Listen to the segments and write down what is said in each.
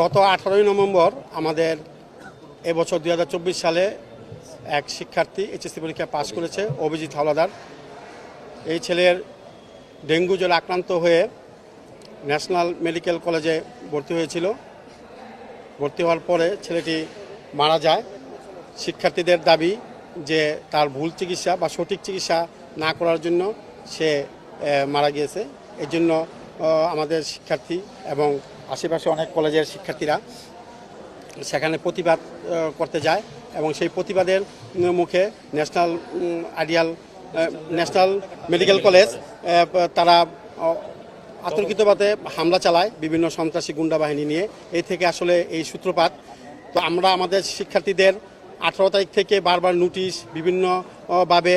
গত 18 নভেম্বর আমাদের এবছর 2024 সালে এক শিক্ষার্থী এইচএসসি পরীক্ষা পাশ করেছে, অভিজিৎ হাওলাদার। এই ছেলের ডেঙ্গু জ্বরে আক্রান্ত হয়ে ন্যাশনাল মেডিকেল কলেজে ভর্তি হয়েছিল। ভর্তি হওয়ার পরে ছেলেটি মারা যায়। শিক্ষার্থীদের দাবি যে তার ভুল চিকিৎসা বা সঠিক চিকিৎসা না করার জন্য সে মারা গিয়েছে। এই জন্য আমাদের শিক্ষার্থী এবং আশেপাশে অনেক কলেজের শিক্ষার্থীরা সেখানে প্রতিবাদ করতে যায় এবং সেই প্রতিবাদের মুখে ন্যাশনাল মেডিকেল কলেজ তারা আতঙ্কিতভাবে হামলা চালায় বিভিন্ন সন্ত্রাসী গুন্ডা বাহিনী নিয়ে। এই থেকে আসলে এই সূত্রপাত। তো আমরা আমাদের শিক্ষার্থীদের 18 তারিখ থেকে বারবার নোটিশ, বিভিন্নভাবে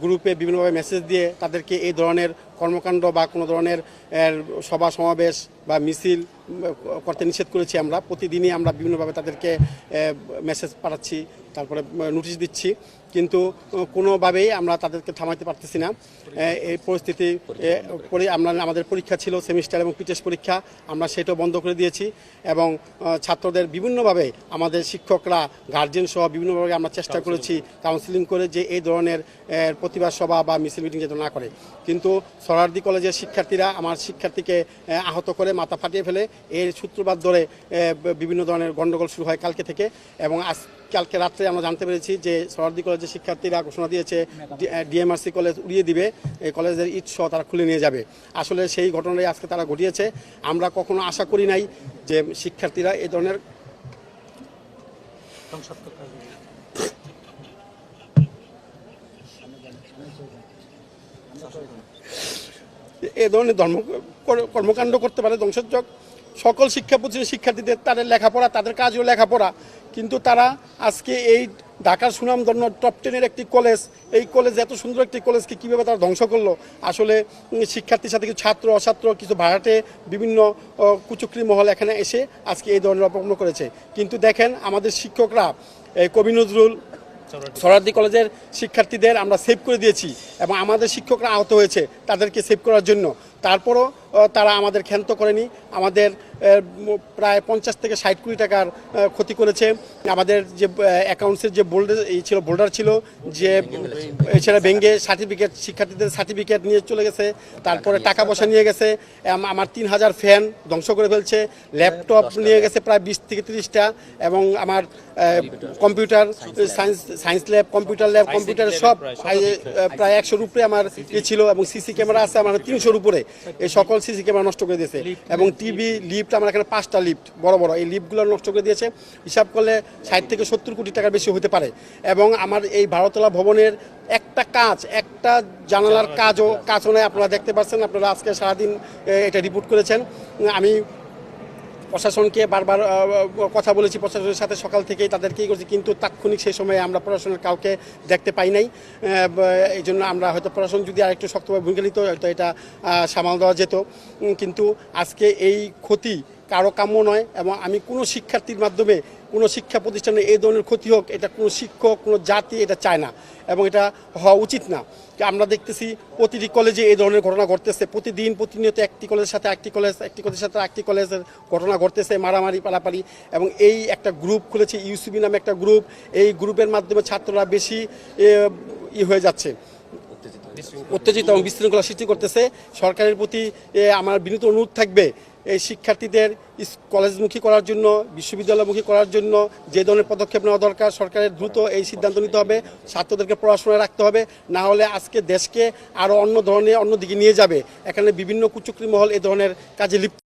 গ্রুপে বিভিন্নভাবে মেসেজ দিয়ে তাদেরকে এই ধরনের কর্মকাণ্ড বা কোনো ধরনের সভা সমাবেশ বা মিছিল করতে নিষেধ করেছি। আমরা প্রতিদিনই আমরা বিভিন্নভাবে তাদেরকে মেসেজ পাঠাচ্ছি, তারপরে নোটিশ দিচ্ছি, কিন্তু কোনোভাবেই আমরা তাদেরকে থামাইতে পারতেছি না। এই পরিস্থিতি আমাদের পরীক্ষা ছিল সেমিস্টার এবং পিটেস্ট পরীক্ষা, আমরা সেটাও বন্ধ করে দিয়েছি এবং ছাত্রদের বিভিন্নভাবে আমাদের শিক্ষকরা গার্জেন সহ বিভিন্নভাবে আমরা চেষ্টা করেছি কাউন্সিলিং করে যে এই ধরনের প্রতিবাদ সভা বা মিছিল মিটিং যেন না করে। কিন্তু সোহরাওয়ার্দী কলেজের শিক্ষার্থীরা আমার শিক্ষার্থীকে আহত করে মাথা ফাটিয়ে ফেলে। এর সূত্রপাত ধরে বিভিন্ন ধরনের গণ্ডগোল শুরু হয় কালকে থেকে এবং কালকে রাত্রে আমরা জানতে পেরেছি যে সোহরাওয়ার্দী কলেজের শিক্ষার্থীরা ঘোষণা দিয়েছে ডিএমআরসি কলেজ উড়িয়ে দিবে, এই কলেজের ইট সহ তারা খুলে নিয়ে যাবে। আসলে সেই ঘটনাটাই আজকে তারা ঘটিয়েছে। আমরা কখনো আশা করি নাই যে শিক্ষার্থীরা এই ধরনের কর্মকাণ্ড করতে পারে ধ্বংসযোগ। সকল শিক্ষা প্রতিষ্ঠানের শিক্ষার্থীদের তাদের লেখাপড়া, তাদের কাজও লেখাপড়া, কিন্তু তারা আজকে এই ঢাকার সুনামধন্য টপ 10-এর একটি কলেজ, এই কলেজ এত সুন্দর একটি কলেজকে কীভাবে তারা ধ্বংস করলো। আসলে শিক্ষার্থীর সাথে কিছু ছাত্র অছাত্র, কিছু ভাড়াটে, বিভিন্ন কুচক্রী মহল এখানে এসে আজকে এই ধরনের অপকর্ম করেছে। কিন্তু দেখেন আমাদের শিক্ষকরা কবি নজরুল সোহরাওয়ার্দী কলেজের শিক্ষার্থীদের আমরা সেভ করে দিয়েছি এবং আমাদের শিক্ষকরা আহত হয়েছে তাদেরকে সেভ করার জন্য। তারপরও তারা আমাদের ক্ষান্ত করেনি। আমাদের প্রায় 50 থেকে 60 কোটি টাকার ক্ষতি করেছে। আমাদের যে অ্যাকাউন্টসের যে বোল্ডার ছিল যে সেটা ভেঙে সার্টিফিকেট, শিক্ষার্থীদের সার্টিফিকেট নিয়ে চলে গেছে, তারপরে টাকা পয়সা নিয়ে গেছে। আমার 3000 ফ্যান ধ্বংস করে ফেলছে, ল্যাপটপ নিয়ে গেছে প্রায় 20 থেকে 30টা এবং আমার কম্পিউটার সায়েন্স ল্যাব, কম্পিউটার সব প্রায় 100-র উপরে আমার ছিল এবং সিসি ক্যামেরা আছে আমার 300-র উপরে। এই সকল সিসি ক্যামেরা নষ্ট করে দিয়েছে এবং টিভি, লিফট, আমার এখানে 5টা লিফট বড় বড়, এই লিফটগুলো নষ্ট করে দিয়েছে। হিসাব করলে 60 থেকে 70 কোটি টাকার বেশি হতে পারে। এবং আমার এই 12তলা ভবনের একটা জানালার কাজও নয়। আপনারা দেখতে পাচ্ছেন, আপনারা আজকে সারাদিন এটা রিপোর্ট করেছেন। আমি প্রশাসনকে বারবার কথা বলেছি, প্রশাসনের সাথে সকাল থেকেই তাদেরকেই করছি, কিন্তু তাৎক্ষণিক সেই সময়ে আমরা প্রশাসনের কাউকে দেখতে পাই নাই। এই জন্য আমরা হয়তো প্রশাসন যদি আরেকটু শক্তভাবে ভূমিকা নিত হয়তো এটা সামাল দেওয়া যেত। কিন্তু আজকে এই ক্ষতি কারো কাম্য নয় এবং আমি কোনো শিক্ষার্থীর মাধ্যমে কোনো শিক্ষা প্রতিষ্ঠানে এই ধরনের ক্ষতি হোক, এটা কোনো শিক্ষক, কোনো জাতি এটা চায় না এবং এটা হওয়া উচিত না। আমরা দেখতেছি প্রতিটি কলেজে এই ধরনের ঘটনা ঘটতেছে, প্রতিনিয়ত একটি কলেজের সাথে একটি কলেজের সাথে একটি কলেজের ঘটনা ঘটতেছে, মারামারি পালাপালি। এবং এই একটা গ্রুপ খুলেছে ইউসিবি নামে একটা গ্রুপ, এই গ্রুপের মাধ্যমে ছাত্ররা বেশি হয়ে যাচ্ছে, উত্তেজিত এবং বিশৃঙ্খলা সৃষ্টি করতেছে। সরকারের প্রতি আমার বিনীত অনুরোধ থাকবে এই শিক্ষার্থীদের কলেজমুখী করার জন্য, বিশ্ববিদ্যালয়মুখী করার জন্য যে ধরনের পদক্ষেপ নেওয়া দরকার সরকারের দ্রুত এই সিদ্ধান্ত নিতে হবে। ছাত্রদেরকে পড়াশোনায় রাখতে হবে, না হলে আজকে দেশকে আরও অন্য দিকে নিয়ে যাবে। এখানে বিভিন্ন কুচক্রী মহল এ ধরনের কাজে লিপ্ত।